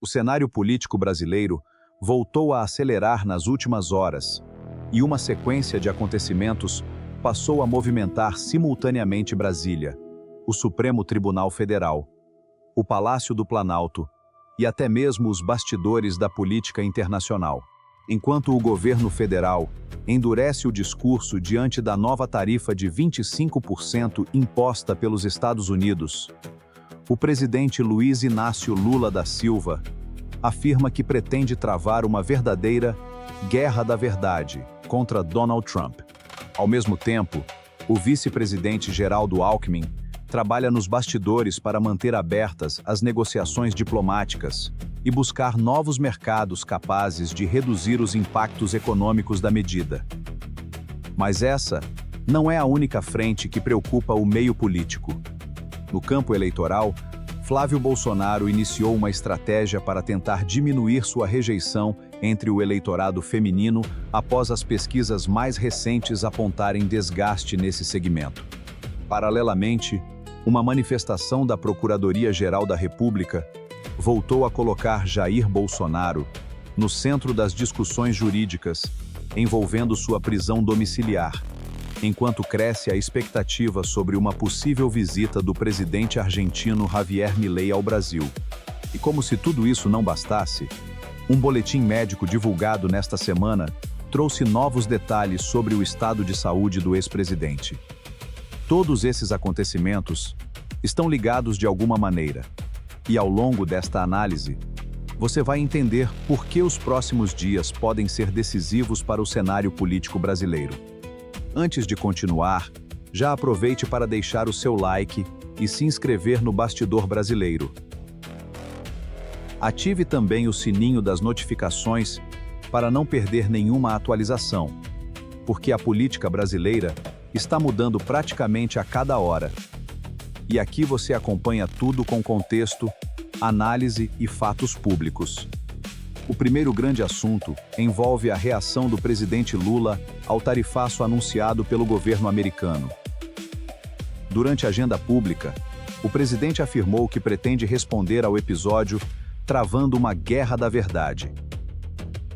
O cenário político brasileiro voltou a acelerar nas últimas horas, e uma sequência de acontecimentos passou a movimentar simultaneamente Brasília, o Supremo Tribunal Federal, o Palácio do Planalto e até mesmo os bastidores da política internacional. Enquanto o governo federal endurece o discurso diante da nova tarifa de 25% imposta pelos Estados Unidos, o presidente Luiz Inácio Lula da Silva afirma que pretende travar uma verdadeira guerra da verdade contra Donald Trump. Ao mesmo tempo, o vice-presidente Geraldo Alckmin trabalha nos bastidores para manter abertas as negociações diplomáticas e buscar novos mercados capazes de reduzir os impactos econômicos da medida. Mas essa não é a única frente que preocupa o meio político. No campo eleitoral, Flávio Bolsonaro iniciou uma estratégia para tentar diminuir sua rejeição entre o eleitorado feminino após as pesquisas mais recentes apontarem desgaste nesse segmento. Paralelamente, uma manifestação da Procuradoria-Geral da República voltou a colocar Jair Bolsonaro no centro das discussões jurídicas envolvendo sua prisão domiciliar, enquanto cresce a expectativa sobre uma possível visita do presidente argentino Javier Milei ao Brasil. E como se tudo isso não bastasse, um boletim médico divulgado nesta semana trouxe novos detalhes sobre o estado de saúde do ex-presidente. Todos esses acontecimentos estão ligados de alguma maneira, e ao longo desta análise, você vai entender por que os próximos dias podem ser decisivos para o cenário político brasileiro. Antes de continuar, já aproveite para deixar o seu like e se inscrever no Bastidor Brasileiro. Ative também o sininho das notificações para não perder nenhuma atualização, porque a política brasileira está mudando praticamente a cada hora. E aqui você acompanha tudo com contexto, análise e fatos públicos. O primeiro grande assunto envolve a reação do presidente Lula ao tarifaço anunciado pelo governo americano. Durante a agenda pública, o presidente afirmou que pretende responder ao episódio travando uma guerra da verdade,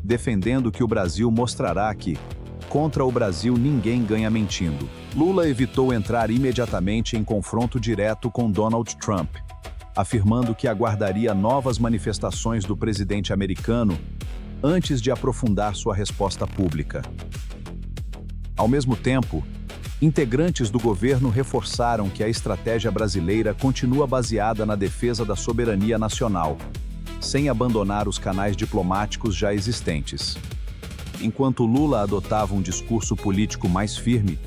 defendendo que o Brasil mostrará que, contra o Brasil, ninguém ganha mentindo. Lula evitou entrar imediatamente em confronto direto com Donald Trump, afirmando que aguardaria novas manifestações do presidente americano antes de aprofundar sua resposta pública. Ao mesmo tempo, integrantes do governo reforçaram que a estratégia brasileira continua baseada na defesa da soberania nacional, sem abandonar os canais diplomáticos já existentes. Enquanto Lula adotava um discurso político mais firme,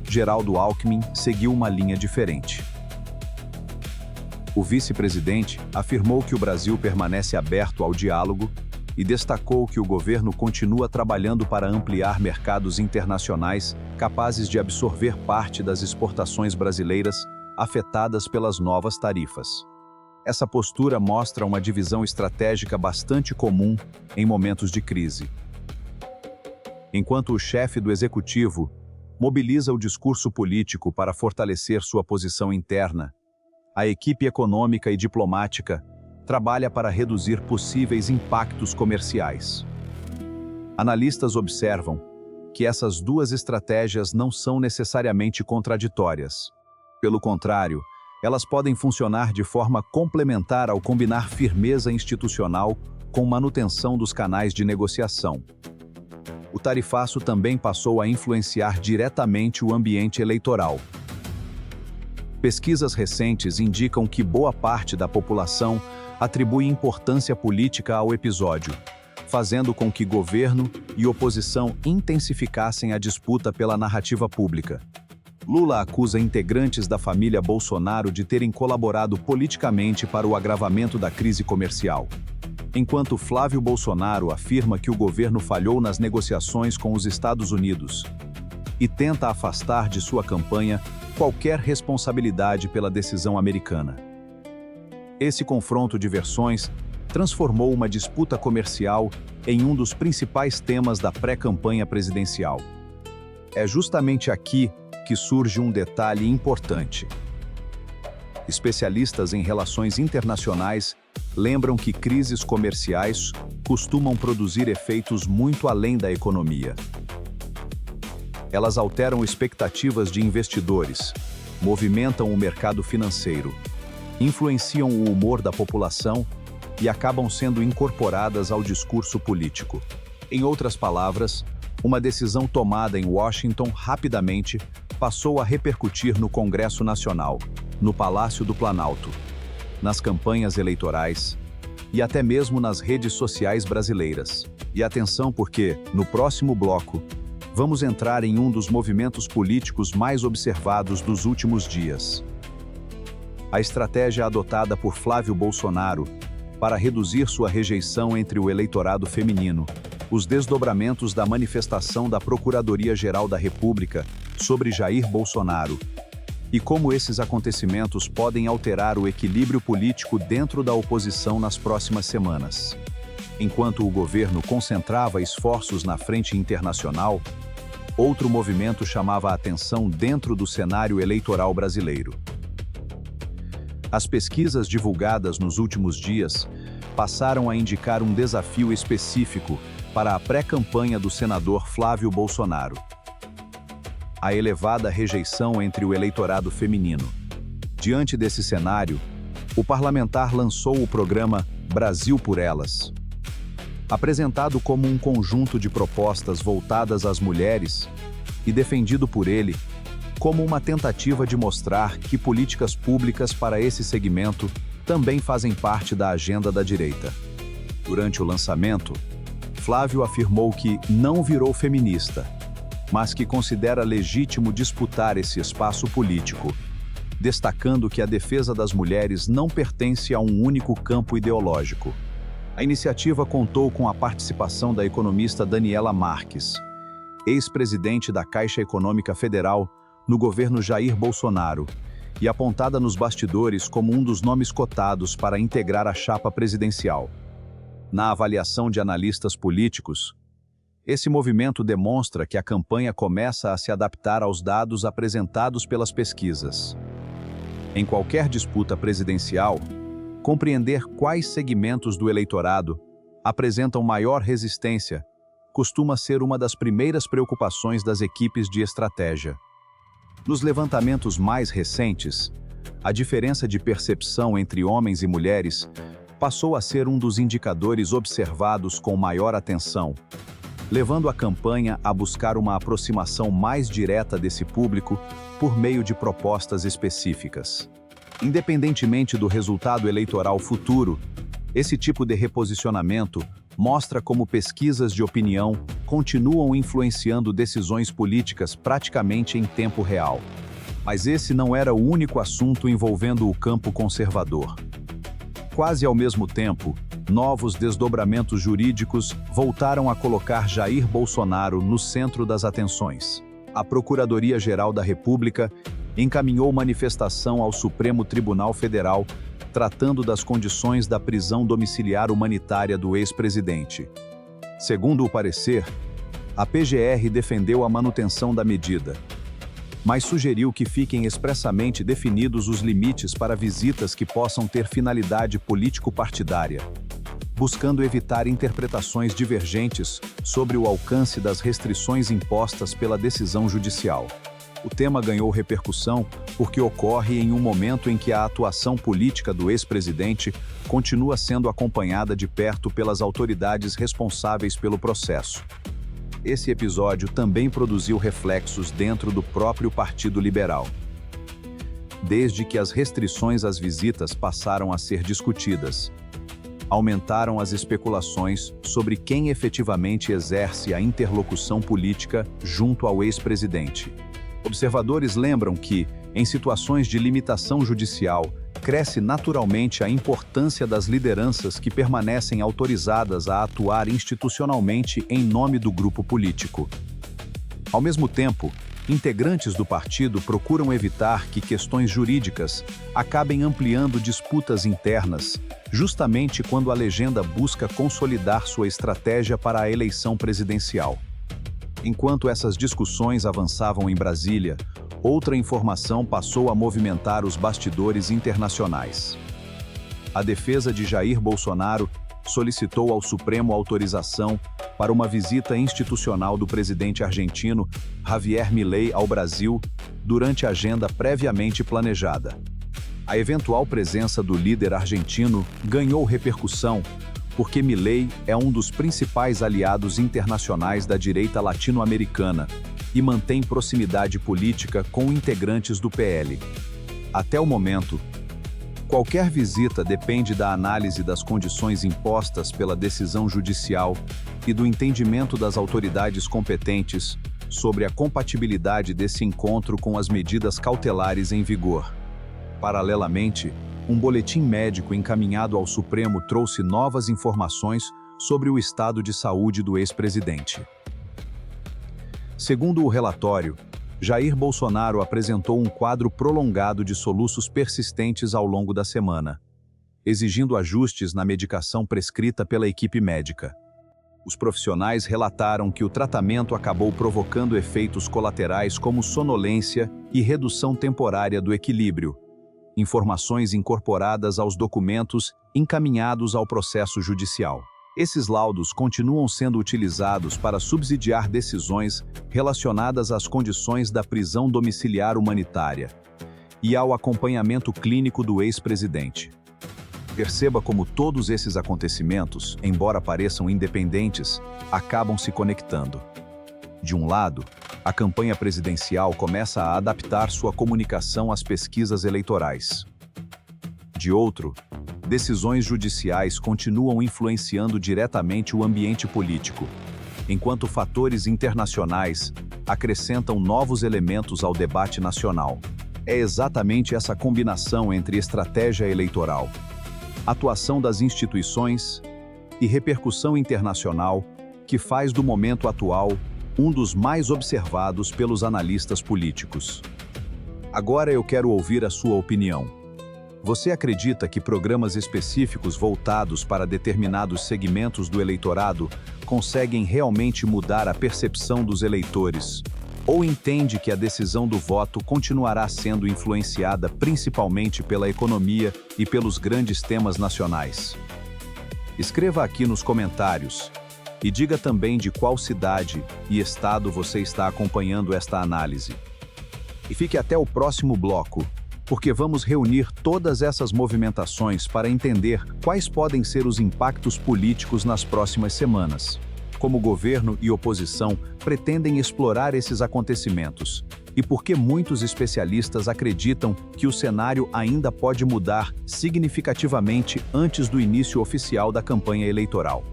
Geraldo Alckmin seguiu uma linha diferente. O vice-presidente afirmou que o Brasil permanece aberto ao diálogo e destacou que o governo continua trabalhando para ampliar mercados internacionais capazes de absorver parte das exportações brasileiras afetadas pelas novas tarifas. Essa postura mostra uma divisão estratégica bastante comum em momentos de crise. Enquanto o chefe do executivo mobiliza o discurso político para fortalecer sua posição interna, a equipe econômica e diplomática trabalha para reduzir possíveis impactos comerciais. Analistas observam que essas duas estratégias não são necessariamente contraditórias. Pelo contrário, elas podem funcionar de forma complementar ao combinar firmeza institucional com manutenção dos canais de negociação. O tarifaço também passou a influenciar diretamente o ambiente eleitoral. Pesquisas recentes indicam que boa parte da população atribui importância política ao episódio, fazendo com que governo e oposição intensificassem a disputa pela narrativa pública. Lula acusa integrantes da família Bolsonaro de terem colaborado politicamente para o agravamento da crise comercial, enquanto Flávio Bolsonaro afirma que o governo falhou nas negociações com os Estados Unidos e tenta afastar de sua campanha qualquer responsabilidade pela decisão americana. Esse confronto de versões transformou uma disputa comercial em um dos principais temas da pré-campanha presidencial. É justamente aqui que surge um detalhe importante. Especialistas em relações internacionais lembram que crises comerciais costumam produzir efeitos muito além da economia. Elas alteram expectativas de investidores, movimentam o mercado financeiro, influenciam o humor da população e acabam sendo incorporadas ao discurso político. Em outras palavras, uma decisão tomada em Washington rapidamente passou a repercutir no Congresso Nacional, no Palácio do Planalto, nas campanhas eleitorais e até mesmo nas redes sociais brasileiras. E atenção porque, no próximo bloco, vamos entrar em um dos movimentos políticos mais observados dos últimos dias. A estratégia adotada por Flávio Bolsonaro para reduzir sua rejeição entre o eleitorado feminino, os desdobramentos da manifestação da Procuradoria-Geral da República sobre Jair Bolsonaro e como esses acontecimentos podem alterar o equilíbrio político dentro da oposição nas próximas semanas. Enquanto o governo concentrava esforços na frente internacional, outro movimento chamava a atenção dentro do cenário eleitoral brasileiro. As pesquisas divulgadas nos últimos dias passaram a indicar um desafio específico para a pré-campanha do senador Flávio Bolsonaro: a elevada rejeição entre o eleitorado feminino. Diante desse cenário, o parlamentar lançou o programa Brasil por Elas. Apresentado como um conjunto de propostas voltadas às mulheres e defendido por ele como uma tentativa de mostrar que políticas públicas para esse segmento também fazem parte da agenda da direita. Durante o lançamento, Flávio afirmou que não virou feminista, mas que considera legítimo disputar esse espaço político, destacando que a defesa das mulheres não pertence a um único campo ideológico. A iniciativa contou com a participação da economista Daniela Marques, ex-presidente da Caixa Econômica Federal no governo Jair Bolsonaro, e apontada nos bastidores como um dos nomes cotados para integrar a chapa presidencial. Na avaliação de analistas políticos, esse movimento demonstra que a campanha começa a se adaptar aos dados apresentados pelas pesquisas. Em qualquer disputa presidencial, compreender quais segmentos do eleitorado apresentam maior resistência costuma ser uma das primeiras preocupações das equipes de estratégia. Nos levantamentos mais recentes, a diferença de percepção entre homens e mulheres passou a ser um dos indicadores observados com maior atenção, levando a campanha a buscar uma aproximação mais direta desse público por meio de propostas específicas. Independentemente do resultado eleitoral futuro, esse tipo de reposicionamento mostra como pesquisas de opinião continuam influenciando decisões políticas praticamente em tempo real. Mas esse não era o único assunto envolvendo o campo conservador. Quase ao mesmo tempo, novos desdobramentos jurídicos voltaram a colocar Jair Bolsonaro no centro das atenções. A Procuradoria-Geral da República encaminhou manifestação ao Supremo Tribunal Federal tratando das condições da prisão domiciliar humanitária do ex-presidente. Segundo o parecer, a PGR defendeu a manutenção da medida, mas sugeriu que fiquem expressamente definidos os limites para visitas que possam ter finalidade político-partidária, buscando evitar interpretações divergentes sobre o alcance das restrições impostas pela decisão judicial. O tema ganhou repercussão porque ocorre em um momento em que a atuação política do ex-presidente continua sendo acompanhada de perto pelas autoridades responsáveis pelo processo. Esse episódio também produziu reflexos dentro do próprio Partido Liberal. Desde que as restrições às visitas passaram a ser discutidas, aumentaram as especulações sobre quem efetivamente exerce a interlocução política junto ao ex-presidente. Observadores lembram que, em situações de limitação judicial, cresce naturalmente a importância das lideranças que permanecem autorizadas a atuar institucionalmente em nome do grupo político. Ao mesmo tempo, integrantes do partido procuram evitar que questões jurídicas acabem ampliando disputas internas, justamente quando a legenda busca consolidar sua estratégia para a eleição presidencial. Enquanto essas discussões avançavam em Brasília, outra informação passou a movimentar os bastidores internacionais. A defesa de Jair Bolsonaro solicitou ao Supremo autorização para uma visita institucional do presidente argentino Javier Milei ao Brasil durante a agenda previamente planejada. A eventual presença do líder argentino ganhou repercussão porque Milei é um dos principais aliados internacionais da direita latino-americana e mantém proximidade política com integrantes do PL. Até o momento, qualquer visita depende da análise das condições impostas pela decisão judicial e do entendimento das autoridades competentes sobre a compatibilidade desse encontro com as medidas cautelares em vigor. Paralelamente, um boletim médico encaminhado ao Supremo trouxe novas informações sobre o estado de saúde do ex-presidente. Segundo o relatório, Jair Bolsonaro apresentou um quadro prolongado de soluços persistentes ao longo da semana, exigindo ajustes na medicação prescrita pela equipe médica. Os profissionais relataram que o tratamento acabou provocando efeitos colaterais como sonolência e redução temporária do equilíbrio, informações incorporadas aos documentos encaminhados ao processo judicial. Esses laudos continuam sendo utilizados para subsidiar decisões relacionadas às condições da prisão domiciliar humanitária e ao acompanhamento clínico do ex-presidente. Perceba como todos esses acontecimentos, embora pareçam independentes, acabam se conectando. De um lado, a campanha presidencial começa a adaptar sua comunicação às pesquisas eleitorais. De outro, decisões judiciais continuam influenciando diretamente o ambiente político, enquanto fatores internacionais acrescentam novos elementos ao debate nacional. É exatamente essa combinação entre estratégia eleitoral, atuação das instituições e repercussão internacional que faz do momento atual um dos mais observados pelos analistas políticos. Agora eu quero ouvir a sua opinião. Você acredita que programas específicos voltados para determinados segmentos do eleitorado conseguem realmente mudar a percepção dos eleitores? Ou entende que a decisão do voto continuará sendo influenciada principalmente pela economia e pelos grandes temas nacionais? Escreva aqui nos comentários e diga também de qual cidade e estado você está acompanhando esta análise. E fique até o próximo bloco, porque vamos reunir todas essas movimentações para entender quais podem ser os impactos políticos nas próximas semanas. Como governo e oposição pretendem explorar esses acontecimentos, e por que muitos especialistas acreditam que o cenário ainda pode mudar significativamente antes do início oficial da campanha eleitoral.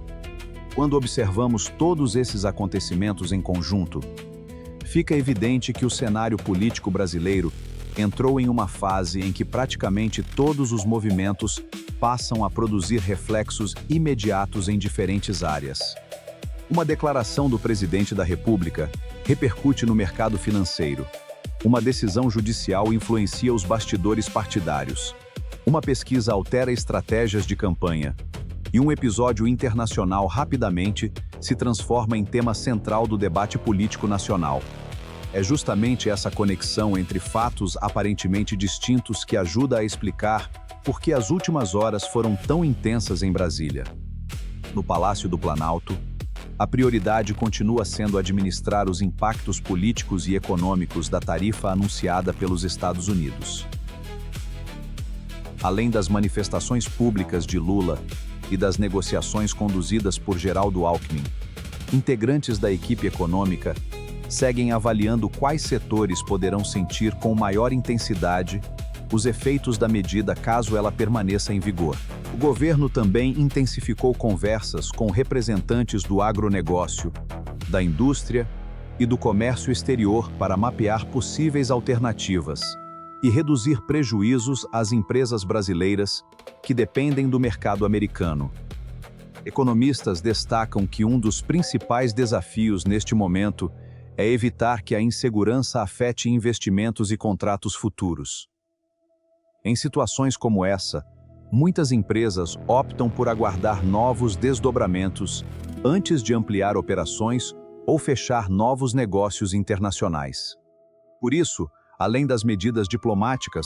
Quando observamos todos esses acontecimentos em conjunto, fica evidente que o cenário político brasileiro entrou em uma fase em que praticamente todos os movimentos passam a produzir reflexos imediatos em diferentes áreas. Uma declaração do presidente da República repercute no mercado financeiro. Uma decisão judicial influencia os bastidores partidários. Uma pesquisa altera estratégias de campanha. E um episódio internacional rapidamente se transforma em tema central do debate político nacional. É justamente essa conexão entre fatos aparentemente distintos que ajuda a explicar por que as últimas horas foram tão intensas em Brasília. No Palácio do Planalto, a prioridade continua sendo administrar os impactos políticos e econômicos da tarifa anunciada pelos Estados Unidos. Além das manifestações públicas de Lula e das negociações conduzidas por Geraldo Alckmin, integrantes da equipe econômica seguem avaliando quais setores poderão sentir com maior intensidade os efeitos da medida caso ela permaneça em vigor. O governo também intensificou conversas com representantes do agronegócio, da indústria e do comércio exterior para mapear possíveis alternativas e reduzir prejuízos às empresas brasileiras que dependem do mercado americano. Economistas destacam que um dos principais desafios neste momento é evitar que a insegurança afete investimentos e contratos futuros. Em situações como essa, muitas empresas optam por aguardar novos desdobramentos antes de ampliar operações ou fechar novos negócios internacionais. Por isso, além das medidas diplomáticas,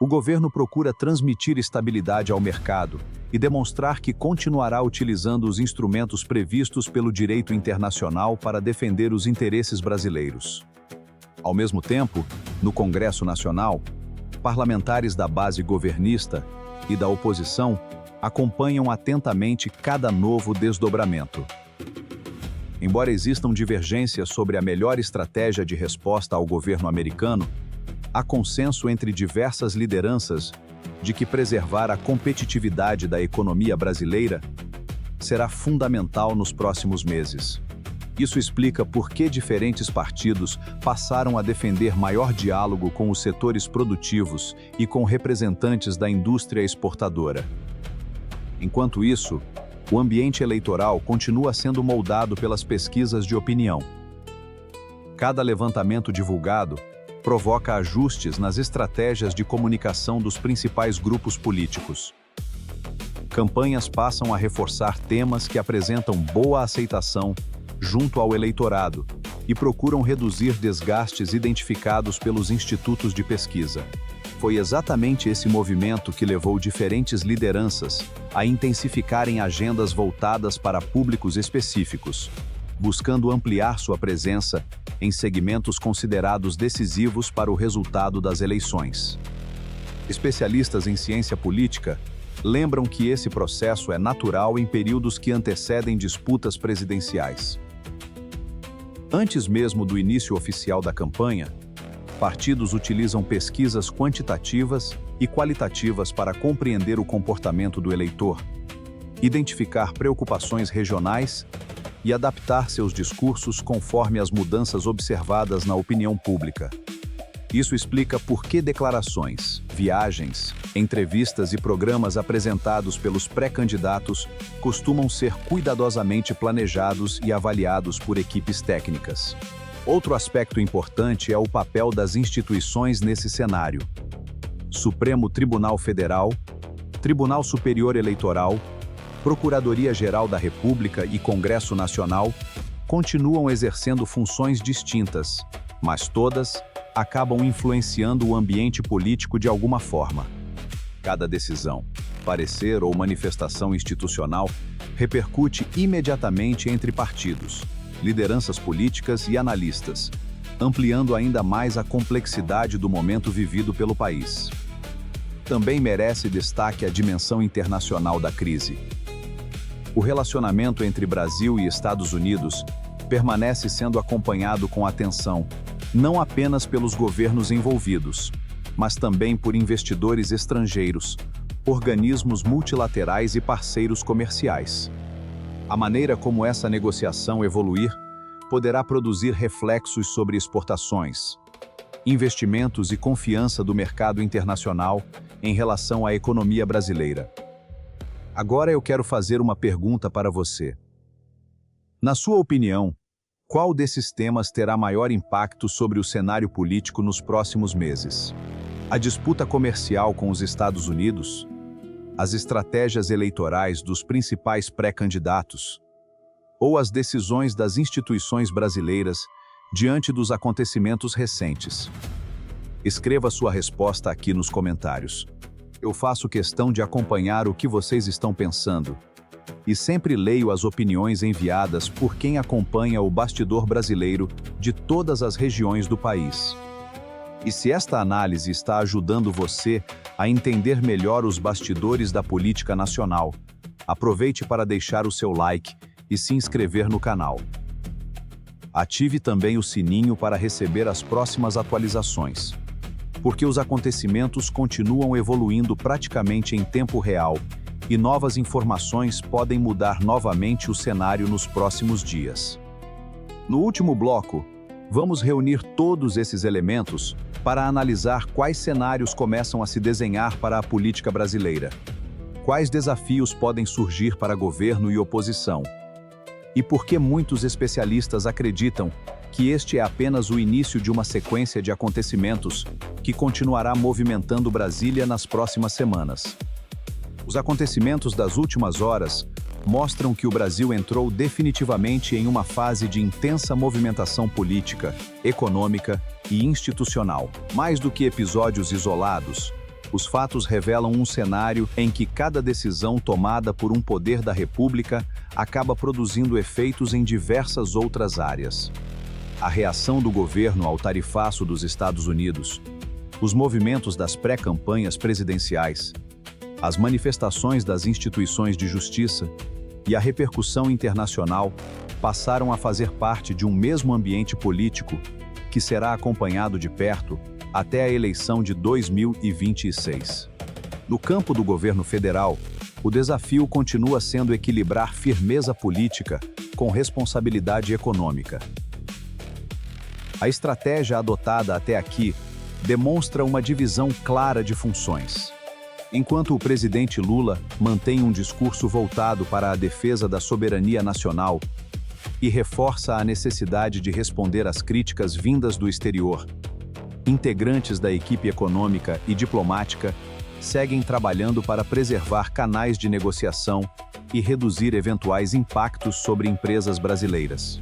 o governo procura transmitir estabilidade ao mercado e demonstrar que continuará utilizando os instrumentos previstos pelo direito internacional para defender os interesses brasileiros. Ao mesmo tempo, no Congresso Nacional, parlamentares da base governista e da oposição acompanham atentamente cada novo desdobramento. Embora existam divergências sobre a melhor estratégia de resposta ao governo americano, há consenso entre diversas lideranças de que preservar a competitividade da economia brasileira será fundamental nos próximos meses. Isso explica por que diferentes partidos passaram a defender maior diálogo com os setores produtivos e com representantes da indústria exportadora. Enquanto isso, o ambiente eleitoral continua sendo moldado pelas pesquisas de opinião. Cada levantamento divulgado provoca ajustes nas estratégias de comunicação dos principais grupos políticos. Campanhas passam a reforçar temas que apresentam boa aceitação junto ao eleitorado e procuram reduzir desgastes identificados pelos institutos de pesquisa. Foi exatamente esse movimento que levou diferentes lideranças a intensificarem agendas voltadas para públicos específicos, buscando ampliar sua presença em segmentos considerados decisivos para o resultado das eleições. Especialistas em ciência política lembram que esse processo é natural em períodos que antecedem disputas presidenciais. Antes mesmo do início oficial da campanha, partidos utilizam pesquisas quantitativas e qualitativas para compreender o comportamento do eleitor, identificar preocupações regionais e adaptar seus discursos conforme as mudanças observadas na opinião pública. Isso explica por que declarações, viagens, entrevistas e programas apresentados pelos pré-candidatos costumam ser cuidadosamente planejados e avaliados por equipes técnicas. Outro aspecto importante é o papel das instituições nesse cenário. Supremo Tribunal Federal, Tribunal Superior Eleitoral, Procuradoria-Geral da República e Congresso Nacional continuam exercendo funções distintas, mas todas acabam influenciando o ambiente político de alguma forma. Cada decisão, parecer ou manifestação institucional repercute imediatamente entre partidos, lideranças políticas e analistas, ampliando ainda mais a complexidade do momento vivido pelo país. Também merece destaque a dimensão internacional da crise. O relacionamento entre Brasil e Estados Unidos permanece sendo acompanhado com atenção, não apenas pelos governos envolvidos, mas também por investidores estrangeiros, organismos multilaterais e parceiros comerciais. A maneira como essa negociação evoluir poderá produzir reflexos sobre exportações, investimentos e confiança do mercado internacional em relação à economia brasileira. Agora eu quero fazer uma pergunta para você. Na sua opinião, qual desses temas terá maior impacto sobre o cenário político nos próximos meses? A disputa comercial com os Estados Unidos? As estratégias eleitorais dos principais pré-candidatos? Ou as decisões das instituições brasileiras diante dos acontecimentos recentes? Escreva sua resposta aqui nos comentários. Eu faço questão de acompanhar o que vocês estão pensando. E sempre leio as opiniões enviadas por quem acompanha o bastidor brasileiro de todas as regiões do país. E se esta análise está ajudando você a entender melhor os bastidores da política nacional, aproveite para deixar o seu like e se inscrever no canal. Ative também o sininho para receber as próximas atualizações, porque os acontecimentos continuam evoluindo praticamente em tempo real e novas informações podem mudar novamente o cenário nos próximos dias. No último bloco, vamos reunir todos esses elementos para analisar quais cenários começam a se desenhar para a política brasileira, quais desafios podem surgir para governo e oposição, e por que muitos especialistas acreditam que este é apenas o início de uma sequência de acontecimentos que continuará movimentando Brasília nas próximas semanas. Os acontecimentos das últimas horas mostram que o Brasil entrou definitivamente em uma fase de intensa movimentação política, econômica e institucional. Mais do que episódios isolados, os fatos revelam um cenário em que cada decisão tomada por um poder da República acaba produzindo efeitos em diversas outras áreas. A reação do governo ao tarifaço dos Estados Unidos, os movimentos das pré-campanhas presidenciais, as manifestações das instituições de justiça e a repercussão internacional passaram a fazer parte de um mesmo ambiente político que será acompanhado de perto até a eleição de 2026. No campo do governo federal, o desafio continua sendo equilibrar firmeza política com responsabilidade econômica. A estratégia adotada até aqui demonstra uma divisão clara de funções. Enquanto o presidente Lula mantém um discurso voltado para a defesa da soberania nacional e reforça a necessidade de responder às críticas vindas do exterior, integrantes da equipe econômica e diplomática seguem trabalhando para preservar canais de negociação e reduzir eventuais impactos sobre empresas brasileiras.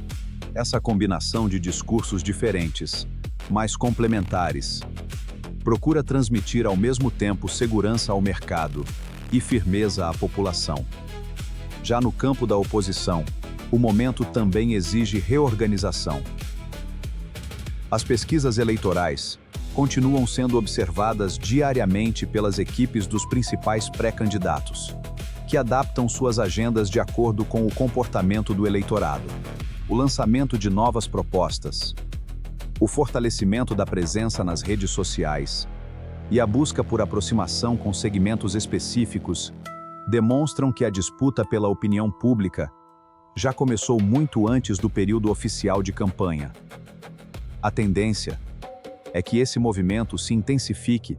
Essa combinação de discursos diferentes, mas complementares, procura transmitir ao mesmo tempo segurança ao mercado e firmeza à população. Já no campo da oposição, o momento também exige reorganização. As pesquisas eleitorais continuam sendo observadas diariamente pelas equipes dos principais pré-candidatos, que adaptam suas agendas de acordo com o comportamento do eleitorado. O lançamento de novas propostas, o fortalecimento da presença nas redes sociais e a busca por aproximação com segmentos específicos demonstram que a disputa pela opinião pública já começou muito antes do período oficial de campanha. A tendência é que esse movimento se intensifique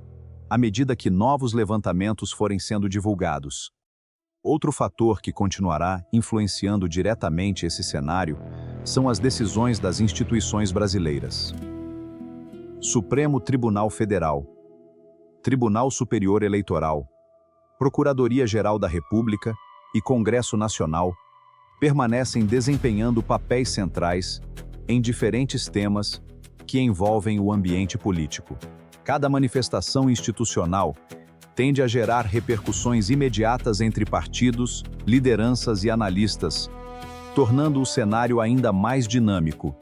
à medida que novos levantamentos forem sendo divulgados. Outro fator que continuará influenciando diretamente esse cenário são as decisões das instituições brasileiras. Supremo Tribunal Federal, Tribunal Superior Eleitoral, Procuradoria-Geral da República e Congresso Nacional permanecem desempenhando papéis centrais em diferentes temas que envolvem o ambiente político. Cada manifestação institucional tende a gerar repercussões imediatas entre partidos, lideranças e analistas, tornando o cenário ainda mais dinâmico.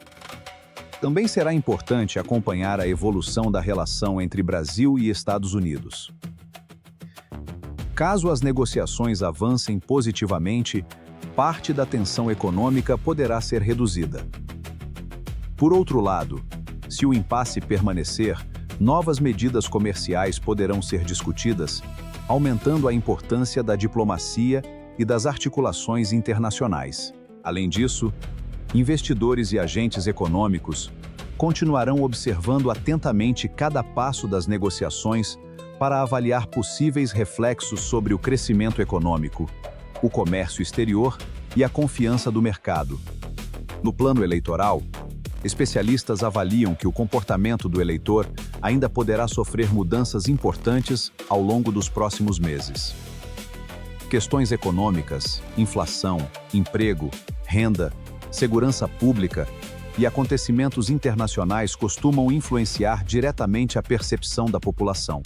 Também será importante acompanhar a evolução da relação entre Brasil e Estados Unidos. Caso as negociações avancem positivamente, parte da tensão econômica poderá ser reduzida. Por outro lado, se o impasse permanecer, novas medidas comerciais poderão ser discutidas, aumentando a importância da diplomacia e das articulações internacionais. Além disso, investidores e agentes econômicos continuarão observando atentamente cada passo das negociações para avaliar possíveis reflexos sobre o crescimento econômico, o comércio exterior e a confiança do mercado. No plano eleitoral, especialistas avaliam que o comportamento do eleitor ainda poderá sofrer mudanças importantes ao longo dos próximos meses. Questões econômicas, inflação, emprego, renda, segurança pública e acontecimentos internacionais costumam influenciar diretamente a percepção da população.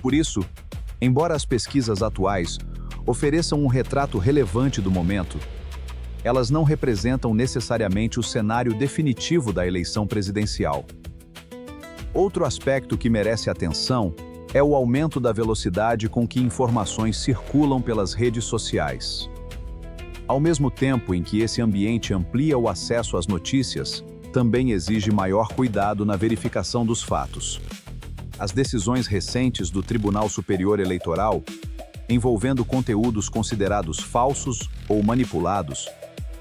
Por isso, embora as pesquisas atuais ofereçam um retrato relevante do momento, elas não representam necessariamente o cenário definitivo da eleição presidencial. Outro aspecto que merece atenção é o aumento da velocidade com que informações circulam pelas redes sociais. Ao mesmo tempo em que esse ambiente amplia o acesso às notícias, também exige maior cuidado na verificação dos fatos. As decisões recentes do Tribunal Superior Eleitoral, envolvendo conteúdos considerados falsos ou manipulados,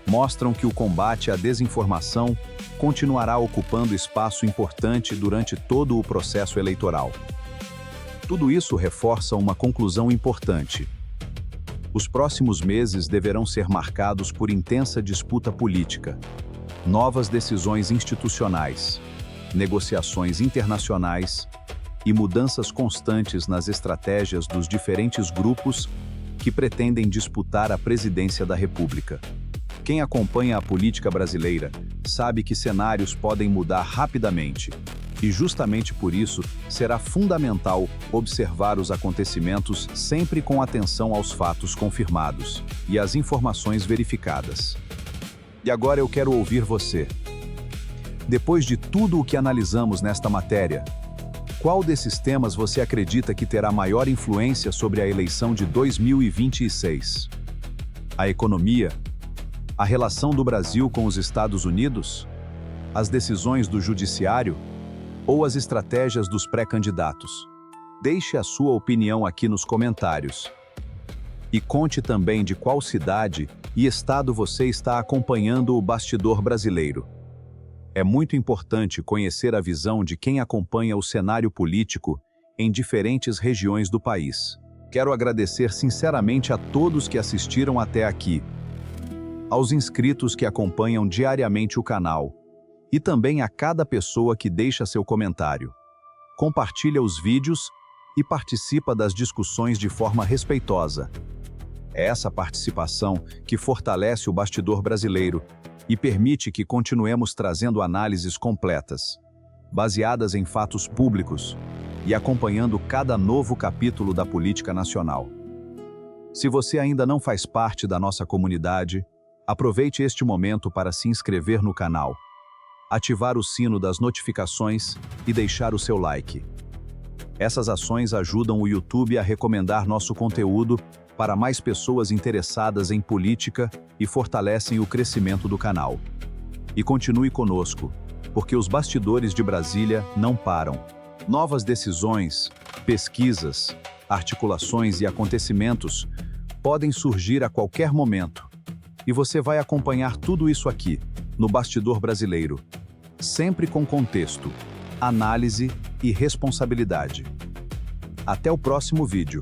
mostram que o combate à desinformação continuará ocupando espaço importante durante todo o processo eleitoral. Tudo isso reforça uma conclusão importante. Os próximos meses deverão ser marcados por intensa disputa política, novas decisões institucionais, negociações internacionais e mudanças constantes nas estratégias dos diferentes grupos que pretendem disputar a presidência da República. Quem acompanha a política brasileira sabe que cenários podem mudar rapidamente. E justamente por isso, será fundamental observar os acontecimentos sempre com atenção aos fatos confirmados e às informações verificadas. E agora eu quero ouvir você. Depois de tudo o que analisamos nesta matéria, qual desses temas você acredita que terá maior influência sobre a eleição de 2026? A economia? A relação do Brasil com os Estados Unidos? As decisões do Judiciário? Ou as estratégias dos pré-candidatos? Deixe a sua opinião aqui nos comentários. E conte também de qual cidade e estado você está acompanhando o bastidor brasileiro. É muito importante conhecer a visão de quem acompanha o cenário político em diferentes regiões do país. Quero agradecer sinceramente a todos que assistiram até aqui, aos inscritos que acompanham diariamente o canal, e também a cada pessoa que deixa seu comentário. Compartilha os vídeos e participa das discussões de forma respeitosa. É essa participação que fortalece o bastidor brasileiro e permite que continuemos trazendo análises completas, baseadas em fatos públicos e acompanhando cada novo capítulo da política nacional. Se você ainda não faz parte da nossa comunidade, aproveite este momento para se inscrever no canal, ativar o sino das notificações e deixar o seu like. Essas ações ajudam o YouTube a recomendar nosso conteúdo para mais pessoas interessadas em política e fortalecem o crescimento do canal. E continue conosco, porque os bastidores de Brasília não param. Novas decisões, pesquisas, articulações e acontecimentos podem surgir a qualquer momento. E você vai acompanhar tudo isso aqui, no Bastidor Brasileiro, sempre com contexto, análise e responsabilidade. Até o próximo vídeo.